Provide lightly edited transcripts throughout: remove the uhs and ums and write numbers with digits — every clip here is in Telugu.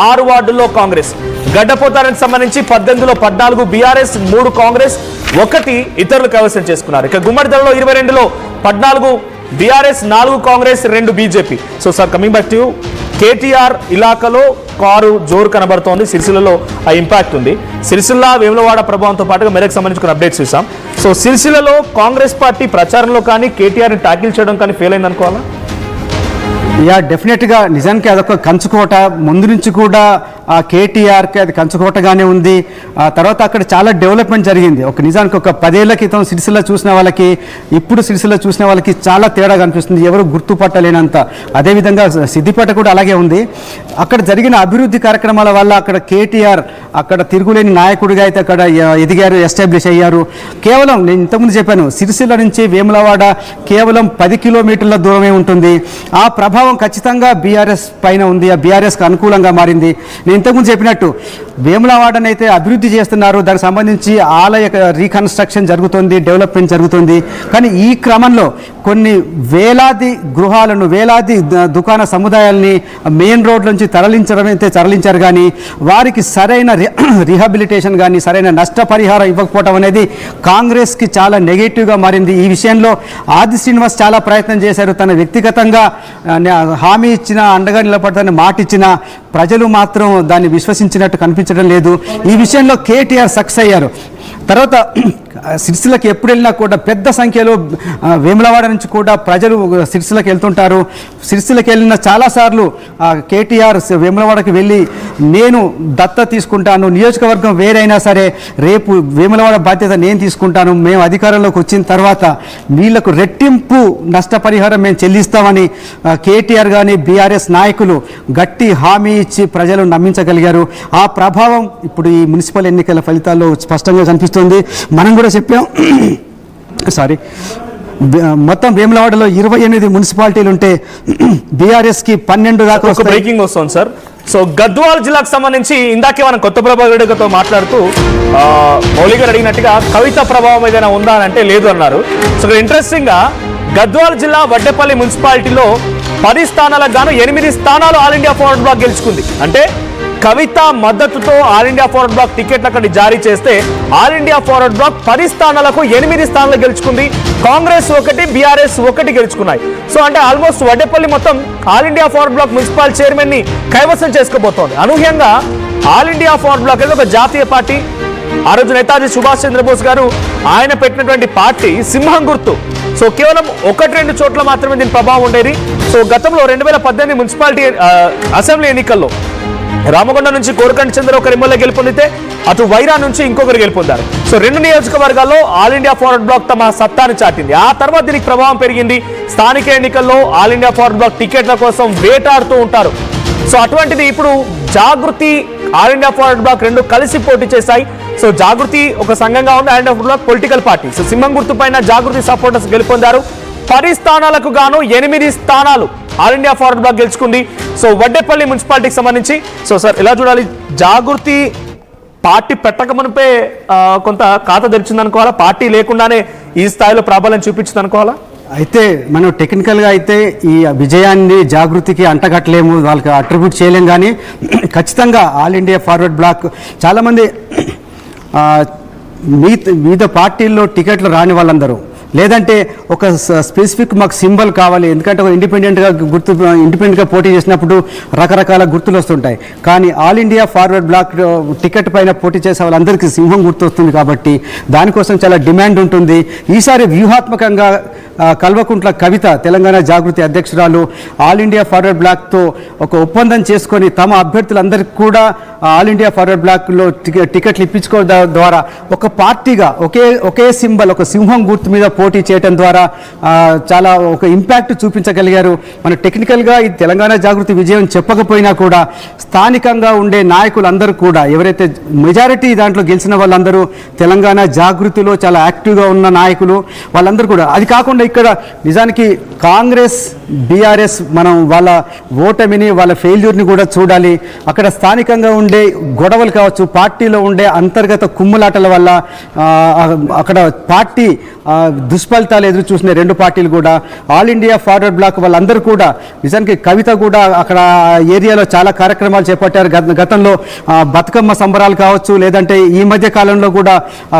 6 వార్డుల్లో కాంగ్రెస్ గడ్డపోతానికి సంబంధించి 18లో 14 బీఆర్ఎస్ 3 కాంగ్రెస్ 1 ఇతరులు కైవసం చేసుకున్నారు. ఇక గుమ్మడిదలలో 22లో 14 BRS 4 Congress 2 BJP. So sir coming back to KTR ఇలాకాలో కారు జోరు కనబడుతోంది. సిరిసిల్లలో ఆ ఇంపాక్ట్ ఉంది. సిరిసిల్ల వేములవాడ ప్రభావంతో పాటుగా మెదక్ సంబంధించిన అప్డేట్స్ చూసాం. సో సిరిసిల్లలో కాంగ్రెస్ పార్టీ ప్రచారంలో కానీ కేటీఆర్ని ట్యాకిల్ చేయడం కానీ ఫెయిల్ అయింది అనుకోవాలా? డెఫినెట్గా నిజానికి అదొక కంచుకోట. ముందు నుంచి కూడా ఆ కేటీఆర్కి అది కంచుకోటగానే ఉంది. ఆ తర్వాత అక్కడ చాలా డెవలప్మెంట్ జరిగింది. నిజానికి ఒక 10 ఏళ్ల క్రితం సిరిసిల్ల చూసిన వాళ్ళకి ఇప్పుడు సిరిసిల్ల చూసిన వాళ్ళకి చాలా తేడా కనిపిస్తుంది. ఎవరు గుర్తుపట్టలేనంత. అదేవిధంగా సిద్దిపేట కూడా అలాగే ఉంది. అక్కడ జరిగిన అభివృద్ధి కార్యక్రమాల వల్ల అక్కడ కేటీఆర్ అక్కడ తిరుగులేని నాయకుడిగా అయితే అక్కడ ఎదిగారు, ఎస్టాబ్లిష్ అయ్యారు. కేవలం నేను ఇంతకుముందు చెప్పాను, సిరిసిల్ల నుంచి వేములవాడ కేవలం 10 కిలోమీటర్ల దూరమే ఉంటుంది. ఆ ప్రభావం ఖచ్చితంగా బీఆర్ఎస్ పైన ఉంది. ఆ బీఆర్ఎస్కి అనుకూలంగా మారింది. నేను ఇంతకుముందు చెప్పినట్టు వేములవాడనైతే అభివృద్ధి చేస్తున్నారు. దానికి సంబంధించి ఆలయ రీకన్స్ట్రక్షన్ జరుగుతుంది, డెవలప్మెంట్ జరుగుతుంది. కానీ ఈ క్రమంలో కొన్ని వేలాది గృహాలను, వేలాది దుకాణ సముదాయాల్ని మెయిన్ రోడ్ నుంచి తరలించారు. కానీ వారికి సరైన రీహాబిలిటేషన్ కానీ సరైన నష్టపరిహారం ఇవ్వకపోవడం అనేది కాంగ్రెస్కి చాలా నెగటివ్గా మారింది. ఈ విషయంలో ఆది శ్రీనివాస్ చాలా ప్రయత్నం చేశారు. తన వ్యక్తిగతంగా హామీ ఇచ్చిన, అండగా నిలబడతానని మాట ఇచ్చిన ప్రజలు మాత్రం దాన్ని విశ్వసించినట్టు కనిపించడం లేదు. ఈ విషయంలో కేటీఆర్ సక్సెస్ అయ్యారు. తర్వాత సిరిసిల్లకి ఎప్పుడు వెళ్ళినా కూడా పెద్ద సంఖ్యలో వేములవాడ నుంచి కూడా ప్రజలు సిరిసిల్లకి వెళ్తుంటారు. సిరిసిల్లకి వెళ్ళిన చాలాసార్లు కేటీఆర్ వేములవాడకి వెళ్ళి నేను దత్త తీసుకుంటాను, నియోజకవర్గం వేరైనా సరే రేపు వేములవాడ బాధ్యత నేను తీసుకుంటాను, మేము అధికారంలోకి వచ్చిన తర్వాత వీళ్లకు రెట్టింపు నష్టపరిహారం మేము చెల్లిస్తామని కేటీఆర్ కానీ బీఆర్ఎస్ నాయకులు గట్టి హామీ ఇచ్చి ప్రజలు నమ్మించగలిగారు. ఆ ప్రభావం ఇప్పుడు ఈ మున్సిపల్ ఎన్నికల ఫలితాల్లో స్పష్టంగా కనిపిస్తుంది. మనం కూడా చెప్పాం. మొత్తం వేములవాడలో 28 మున్సిపాలిటీలు ఉంటే బీఆర్ఎస్కి 12 దాకా బ్రేకింగ్ వస్తుంది సార్. సో గద్వాల్ జిల్లాకు సంబంధించి ఇందాకే మనం కొత్త ప్రభావితో మాట్లాడుతూ మౌలిక అడిగినట్టుగా కవిత ప్రభావం ఏదైనా ఉందా అని అంటే లేదు అన్నారు. సో ఇంట్రెస్టింగ్ గా గద్వాల్ జిల్లా వడ్డేపల్లి మున్సిపాలిటీలో 10 స్థానాలకు గాను 8 స్థానాలు ఆల్ ఇండియా ఫార్వర్డ్ బ్లాక్ గెలుచుకుంది. అంటే కవిత మద్దతుతో ఆల్ ఇండియా ఫార్వర్డ్ బ్లాక్ టికెట్లు అక్కడ జారీ చేస్తే ఆల్ ఇండియా ఫార్వర్డ్ బ్లాక్ 10 స్థానాలకు 8 స్థానాలు గెలుచుకుంది. కాంగ్రెస్ 1, బీఆర్ఎస్ 1 గెలుచుకున్నాయి. సో అంటే ఆల్మోస్ట్ వడ్డేపల్లి మొత్తం All India Forward Bloc municipal chairman ని కైవసం చేసుకోబోతోంది. అనూహ్యంగా ఆల్ ఇండియా ఫార్వర్డ్ బ్లాక్ అనేది ఒక జాతీయ పార్టీ. ఆ రోజు నేతాజీ సుభాష్ చంద్రబోస్ గారు ఆయన పెట్టినటువంటి పార్టీ సింహం గుర్తు. సో కేవలం 1-2 చోట్ల మాత్రమే దీని ప్రభావం ఉండేది. సో గతంలో 2018 మున్సిపాలిటీ అసెంబ్లీ ఎన్నికల్లో రామకొండ నుంచి కోరకంటి చంద్ర ఒకరు ఎమ్మెల్యే గెలుపొందితే అటు వైరా నుంచి ఇంకొకరు గెలుపొందారు. సో 2 నియోజకవర్గాల్లో ఆల్ ఇండియా ఫార్వర్డ్ బ్లాక్ తమ సత్తాను చాటింది. ఆ తర్వాత దీనికి ప్రభావం పెరిగింది. స్థానిక ఎన్నికల్లో ఆల్ ఇండియా ఫార్వర్డ్ బ్లాక్ టికెట్ల కోసం వేటాడుతూ ఉంటారు. సో అటువంటిది ఇప్పుడు Jagruthi, All India Forward Bloc 2 కలిసి పోటీ చేశాయి. సో జాగృతి ఒక సంఘంగా ఉంది, All India Bloc political party. So సింహం గుర్తు పైన జాగృతి సపోర్టర్స్ గెలుపొందారు. 10 స్థానాలకు గాను 8 స్థానాలు ఆల్ ఇండియా ఫార్వర్డ్ బ్లాక్ గెలుచుకుంది. సో వడ్డేపల్లి మున్సిపాలిటీకి సంబంధించి సో సార్ ఎలా చూడాలి? జాగృతి పార్టీ పెట్టక మునిపే కొంత ఖాతా తెరిచింది అనుకోవాలా? పార్టీ లేకుండానే ఈ స్థాయిలో ప్రాబల్యం చూపించింది అనుకోవాలా? అయితే మనం టెక్నికల్గా అయితే ఈ విజయాన్ని జాగృతికి అంటగట్టలేము, వాళ్ళకి అట్రిబ్యూట్ చేయలేము. కానీ ఖచ్చితంగా ఆల్ ఇండియా ఫార్వర్డ్ బ్లాక్ చాలామంది వివిధ పార్టీల్లో టికెట్లు రాని వాళ్ళందరూ, లేదంటే ఒక స్పెసిఫిక్ మాకు సింబల్ కావాలి, ఎందుకంటే ఒక ఇండిపెండెంట్గా పోటీ చేసినప్పుడు రకరకాల గుర్తులు వస్తుంటాయి. కానీ All India Forward Bloc ticket పైన పోటీ చేసే వాళ్ళందరికీ సింహం గుర్తు వస్తుంది. కాబట్టి దానికోసం చాలా డిమాండ్ ఉంటుంది. ఈసారి వ్యూహాత్మకంగా కల్వకుంట్ల కవిత, తెలంగాణ జాగృతి అధ్యక్షురాలు, ఆల్ ఇండియా ఫార్వర్డ్ బ్లాక్తో ఒక ఒప్పందం చేసుకొని తమ అభ్యర్థులందరికీ కూడా ఆల్ ఇండియా ఫార్వర్డ్ బ్లాక్లో టికెట్లు ఇప్పించుకోవడం ద్వారా ఒక పార్టీగా ఒకే సింబల్, ఒక సింహం గుర్తు మీద పోటీ చేయడం ద్వారా చాలా ఒక ఇంపాక్ట్ చూపించగలిగారు. మన టెక్నికల్గా ఈ తెలంగాణ జాగృతి విజయం చెప్పకపోయినా కూడా స్థానికంగా ఉండే నాయకులందరూ కూడా, ఎవరైతే మెజారిటీ దాంట్లో గెలిచిన వాళ్ళందరూ తెలంగాణ జాగృతిలో చాలా యాక్టివ్గా ఉన్న నాయకులు వాళ్ళందరూ కూడా. అది కాకుండా ఇక్కడ నిజానికి కాంగ్రెస్, బీఆర్ఎస్ మనం వాళ్ళ ఓటమిని, వాళ్ళ ఫెయిల్యూర్ని కూడా చూడాలి. అక్కడ స్థానికంగా ఉండే ఉండే గొడవలు కావచ్చు, పార్టీలో ఉండే అంతర్గత కుమ్ములాటల వల్ల అక్కడ పార్టీ దుష్ఫలితాలు ఎదురు చూసిన రెండు పార్టీలు కూడా, ఆల్ ఇండియా ఫార్వర్డ్ బ్లాక్ వాళ్ళందరూ కూడా, నిజానికి కవిత కూడా అక్కడ ఏరియాలో చాలా కార్యక్రమాలు చేపట్టారు. గతంలో బతుకమ్మ సంబరాలు కావచ్చు, లేదంటే ఈ మధ్య కాలంలో కూడా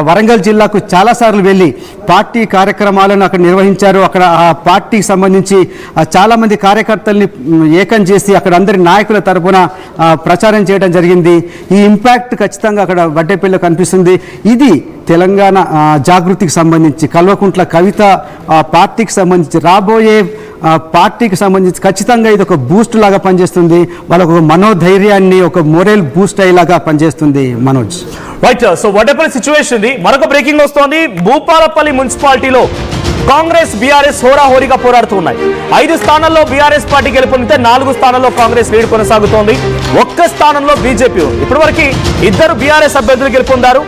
వరంగల్ జిల్లాకు చాలాసార్లు వెళ్ళి పార్టీ కార్యక్రమాలను అక్కడ నిర్వహించారు. అక్కడ ఆ పార్టీకి సంబంధించి చాలామంది కార్యకర్తల్ని ఏకం చేసి అక్కడ అందరి నాయకుల తరపున ప్రచారం చేయడం జరిగింది. ఈ ఇంపాక్ట్ ఖచ్చితంగా అక్కడ వడ్డేపల్లిలో కనిపిస్తుంది. ఇది తెలంగాణ జాగృతికి సంబంధించి, కల్వకుంట్ల కవిత పార్టీకి సంబంధించి, రాబోయే పార్టీకి సంబంధించి ఖచ్చితంగా ఇది ఒక బూస్ట్ లాగా పనిచేస్తుంది. వాళ్ళకు ఒక మనోధైర్యాన్ని, ఒక మోరల్ బూస్ట్ అయ్యేలాగా పనిచేస్తుంది. Manoj, right. So Vaddepalli situation ఇది. మరొక బ్రేకింగ్ వస్తోంది. భూపాలపల్లి మున్సిపాలిటీలో కాంగ్రెస్ బీఆర్ఎస్ హోరాహోరీగా పోరాడుతున్నాయి. 5 స్థానాల్లో బీఆర్ఎస్ పార్టీ గెలుపొందితే 4 స్థానాల్లో కాంగ్రెస్ లీడ్ కొనసాగుతోంది. ఒక్క స్థానంలో బీజేపీ ఉంది. ఇప్పటి వరకు 2 బీఆర్ఎస్ అభ్యర్థులు గెలుపొందారు.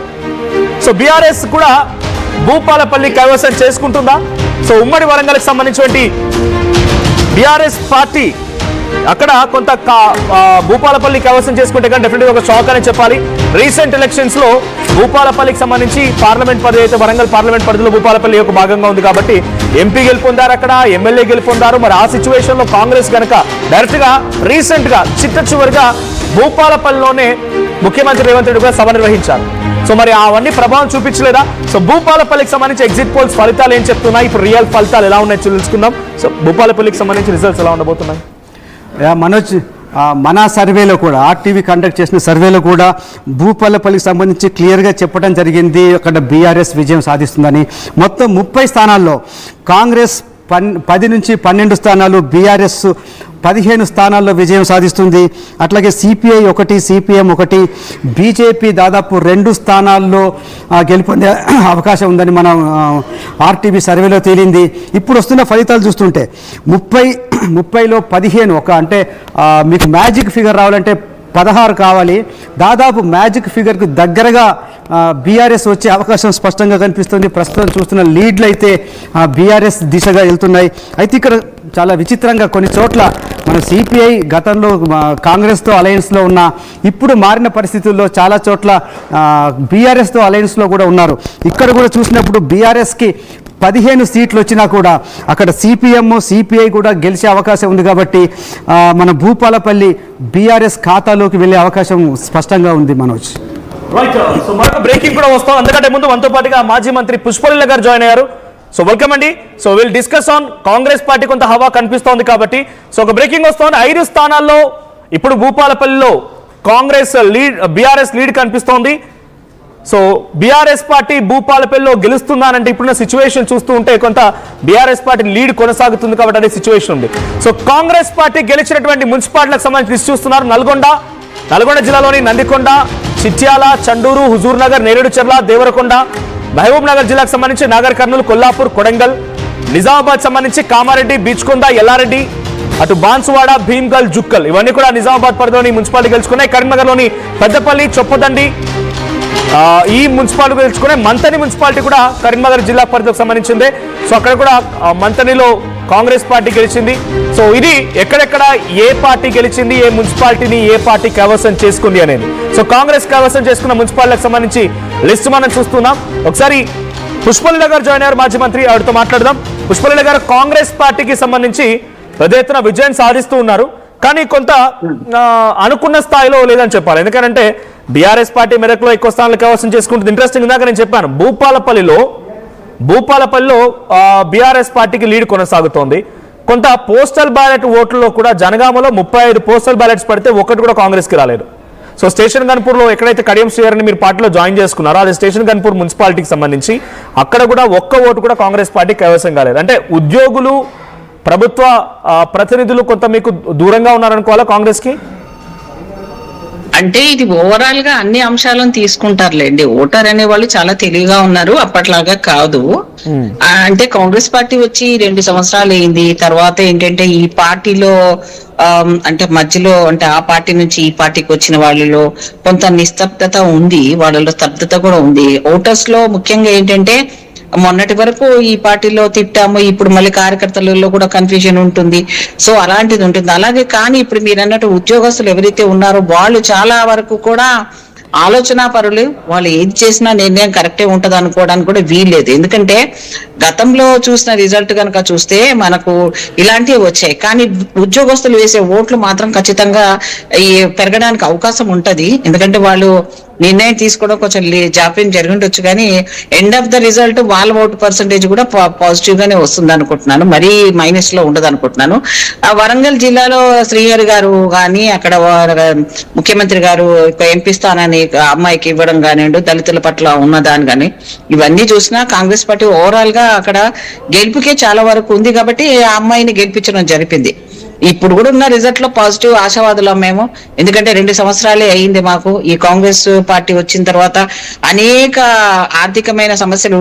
సో బీఆర్ఎస్ కూడా భూపాలపల్లి కైవసం చేసుకుంటుందా? సో ఉమ్మడి వరంగల్కి సంబంధించినటువంటి బీఆర్ఎస్ పార్టీ అక్కడ కొంత భూపాలపల్లి కైవసం చేసుకుంటే కానీ డెఫినెట్గా ఒక షాక్ అని చెప్పాలి. రీసెంట్ ఎలక్షన్స్ లో భూపాలపల్లికి సంబంధించి పార్లమెంట్ పరిధి అయితే వరంగల్ పార్లమెంట్ పరిధిలో భూపాలపల్లి ఒక భాగంగా ఉంది కాబట్టి ఎంపీ గెలుపొందారు, అక్కడ ఎమ్మెల్యే గెలుపొందారు. మరి ఆ సిచ్యువేషన్ లో కాంగ్రెస్ గనక డైరెక్ట్ గా రీసెంట్ గా చిట్ట చివరిగా భూపాలపల్లిలోనే ముఖ్యమంత్రి రేవంత్ రెడ్డి కూడా సభ నిర్వహించారు. సో మరి అవన్నీ ప్రభావం చూపించలేదా? సో భూపాలపల్లికి సంబంధించి ఎగ్జిట్ పోల్స్ ఫలితాలు ఏం చెప్తున్నాయి, ఇప్పుడు రియల్ ఫలితాలు ఎలా ఉన్నాయో తెలుసుకుందాం. సో భూపాలపల్లికి సంబంధించి రిజల్ట్స్ ఎలా ఉండబోతున్నాయి? మనోజ్, మన సర్వేలో కూడా, ఆర్టీవీ కండక్ట్ చేసిన సర్వేలో కూడా భూపాలపల్లికి సంబంధించి క్లియర్గా చెప్పడం జరిగింది. అక్కడ బీఆర్ఎస్ విజయం సాధిస్తుందని. మొత్తం 30 స్థానాల్లో కాంగ్రెస్ 10 నుంచి 12 స్థానాలు, బీఆర్ఎస్ 15 స్థానాల్లో విజయం సాధిస్తుంది. అట్లాగే సిపిఐ 1, సిపిఎం 1, బీజేపీ దాదాపు 2 స్థానాల్లో గెలుపొందే అవకాశం ఉందని మనం ఆర్టీవీ సర్వేలో తేలింది. ఇప్పుడు వస్తున్న ఫలితాలు చూస్తుంటే 30లో 15, అంటే మీకు మ్యాజిక్ ఫిగర్ రావాలంటే 16 కావాలి. దాదాపు మ్యాజిక్ ఫిగర్కు దగ్గరగా బీఆర్ఎస్ వచ్చే అవకాశం స్పష్టంగా కనిపిస్తుంది. ప్రస్తుతం చూస్తున్న లీడ్లు అయితే బీఆర్ఎస్ దిశగా వెళ్తున్నాయి. అయితే ఇక్కడ చాలా విచిత్రంగా కొన్ని చోట్ల మన సిపిఐ గతంలో కాంగ్రెస్తో అలయన్స్లో ఉన్న, ఇప్పుడు మారిన పరిస్థితుల్లో చాలా చోట్ల బీఆర్ఎస్తో అలయన్స్లో కూడా ఉన్నారు. ఇక్కడ కూడా చూసినప్పుడు బీఆర్ఎస్కి 15 సీట్లు వచ్చినా కూడా అక్కడ సిపిఎం, సిపిఐ కూడా గెలిచే అవకాశం ఉంది. కాబట్టి మన భూపాలపల్లి బీఆర్ఎస్ ఖాతాలోకి వెళ్ళే అవకాశం స్పష్టంగా ఉంది. మనోజ్, రైట్. సో మరొక బ్రేకింగ్ కూడా వస్తాం. అందుకంటే ముందు మనతో పాటుగా మాజీ మంత్రి పుష్పలీల గారు జాయిన్ అయ్యారు. సో వెల్కమ్ అండి. So will discuss on Congress party కొంత హవా కనిపిస్తోంది కాబట్టి. సో ఒక బ్రేకింగ్ వస్తోంది. 5 స్థానాల్లో ఇప్పుడు భూపాలపల్లిలో కాంగ్రెస్ లీడ్, బీఆర్ఎస్ లీడ్ కనిపిస్తోంది. సో బీఆర్ఎస్ పార్టీ భూపాలపల్లిలో గెలుస్తుందానంటే ఇప్పుడున్న సిచ్యువేషన్ చూస్తూ ఉంటే కొంత బీఆర్ఎస్ పార్టీ లీడ్ కొనసాగుతుంది కాబట్టి అదే సిచ్యువేషన్ ఉంది. సో కాంగ్రెస్ పార్టీ గెలిచినటువంటి మున్సిపాలిటీలకు సంబంధించి లిస్ట్ చూస్తున్నారు. నల్గొండ జిల్లాలోని నందికొండ, చిట్యాల, చండూరు, హుజూర్ నగర్, నేరేడుచర్ల, దేవరకొండ, మహబూబ్ నగర్ జిల్లాకు సంబంధించి నాగర్ కర్నూలు, కొల్లాపూర్, కొడంగల్, నిజామాబాద్ సంబంధించి కామారెడ్డి, బీచ్కొండ, ఎల్లారెడ్డి, అటు బాన్సువాడ, భీమ్గల్, జుక్కల్ ఇవన్నీ కూడా నిజామాబాద్ పరిధిలోని మున్సిపాలిటీ గెలుచుకున్నాయి. కరీంనగర్లోని పెద్దపల్లి, చొప్పదండి ఈ మున్సిపాలిటీ గెలుచుకునే. మంతని మున్సిపాలిటీ కూడా కరీంనగర్ జిల్లా పరిధికి సంబంధించిందే. సో అక్కడ కూడా మంతనిలో కాంగ్రెస్ పార్టీ గెలిచింది. సో ఇది ఎక్కడెక్కడ ఏ పార్టీ గెలిచింది, ఏ మున్సిపాలిటీని ఏ పార్టీ కైవసం చేసుకుంది అనేది. సో కాంగ్రెస్ కైవసం చేసుకున్న మున్సిపాలిటీలకు సంబంధించి లిస్ట్ మనం చూస్తున్నాం. ఒకసారి పుష్పలీల గారు జాయిన్ అయ్యారు, మాజీ మంత్రి, ఆవిడతో మాట్లాడదాం. పుష్పలీల గారు, కాంగ్రెస్ పార్టీకి సంబంధించి పెద్ద ఎత్తున విజయం సాధిస్తూ ఉన్నారు, కానీ కొంత అనుకున్న స్థాయిలో లేదని చెప్పాలి. ఎందుకంటే బీఆర్ఎస్ పార్టీ మెదక్లో ఎక్కువ స్థానాలు కైవసం చేసుకుంటుంది. ఇంట్రెస్టింగ్ ఇందాక నేను చెప్పాను, భూపాలపల్లిలో బీఆర్ఎస్ పార్టీకి లీడ్ కొనసాగుతోంది. కొంత పోస్టల్ బ్యాలెట్ ఓట్లలో కూడా జనగామలో 35 పోస్టల్ బ్యాలెట్స్ పడితే ఒకటి కూడా కాంగ్రెస్కి రాలేదు. సో స్టేషన్ గన్పూర్లో ఎక్కడైతే కడియం శ్రీగారిని మీరు పార్టీలో జాయిన్ చేసుకున్నారో అది స్టేషన్ గన్పూర్ మున్సిపాలిటీకి సంబంధించి అక్కడ కూడా ఒక్క ఓటు కూడా కాంగ్రెస్ పార్టీ కైవసం కాలేదు. అంటే ఉద్యోగులు, ప్రభుత్వ ప్రతినిధులు కొంత మీకు దూరంగా ఉన్నారనుకోవాలా కాంగ్రెస్కి? అంటే ఇది ఓవరాల్ గా అన్ని అంశాలను తీసుకుంటారులేండి. ఓటర్ అనే వాళ్ళు చాలా తెలివిగా ఉన్నారు, అప్పట్లాగా కాదు. అంటే కాంగ్రెస్ పార్టీ వచ్చి 2 సంవత్సరాలు అయింది. తర్వాత ఏంటంటే ఈ పార్టీలో అంటే మధ్యలో, అంటే ఆ పార్టీ నుంచి ఈ పార్టీకి వచ్చిన వాళ్ళలో కొంత నిస్తబ్దత ఉంది, వాళ్ళలో స్తబ్దత కూడా ఉంది. ఓటర్స్ లో ముఖ్యంగా ఏంటంటే మొన్నటి వరకు ఈ పార్టీలో తిట్టాము, ఇప్పుడు మళ్ళీ కార్యకర్తలలో కూడా కన్ఫ్యూజన్ ఉంటుంది. సో అలాంటిది ఉంటుంది. అలాగే కానీ ఇప్పుడు మీరు అన్నట్టు ఉద్యోగస్తులు ఎవరైతే ఉన్నారో వాళ్ళు చాలా వరకు కూడా ఆలోచన పరులు. వాళ్ళు ఏది చేసినా నిర్ణయం కరెక్టే ఉంటది అనుకోవడానికి కూడా వీల్లేదు. ఎందుకంటే గతంలో చూసిన రిజల్ట్ కనుక చూస్తే మనకు ఇలాంటివి వచ్చాయి, కానీ ఉద్యోగస్తులు వేసే ఓట్లు మాత్రం ఖచ్చితంగా ఈ పెరగడానికి అవకాశం ఉంటది. ఎందుకంటే వాళ్ళు నిర్ణయం తీసుకోవడం కొంచెం జాప్యం జరిగి ఉండొచ్చు, కానీ ఎండ్ ఆఫ్ ద రిజల్ట్ వాళ్ళ ఓటు పర్సంటేజ్ కూడా పాజిటివ్ గానే వస్తుంది అనుకుంటున్నాను, మరీ మైనస్ లో ఉండదు అనుకుంటున్నాను. వరంగల్ జిల్లాలో శ్రీహరి గారు కానీ అక్కడ ముఖ్యమంత్రి గారు ఎంపీ స్థానాన్ని అమ్మాయికి ఇవ్వడం కానివ్వండి, దళితుల పట్ల ఉన్నదాని కానీ ఇవన్నీ చూసినా కాంగ్రెస్ పార్టీ ఓవరాల్ గా అక్కడ గెలుపుకే చాలా వరకు ఉంది కాబట్టి ఆ అమ్మాయిని గెలిపించడం జరిపింది. ఇప్పుడు కూడా ఉన్న రిజల్ట్ లో పాజిటివ్ ఆశావాదులం మేము. ఎందుకంటే 2 సంవత్సరాలే అయింది మాకు ఈ కాంగ్రెస్ పార్టీ వచ్చిన తర్వాత. అనేక ఆర్థికమైన సమస్యలు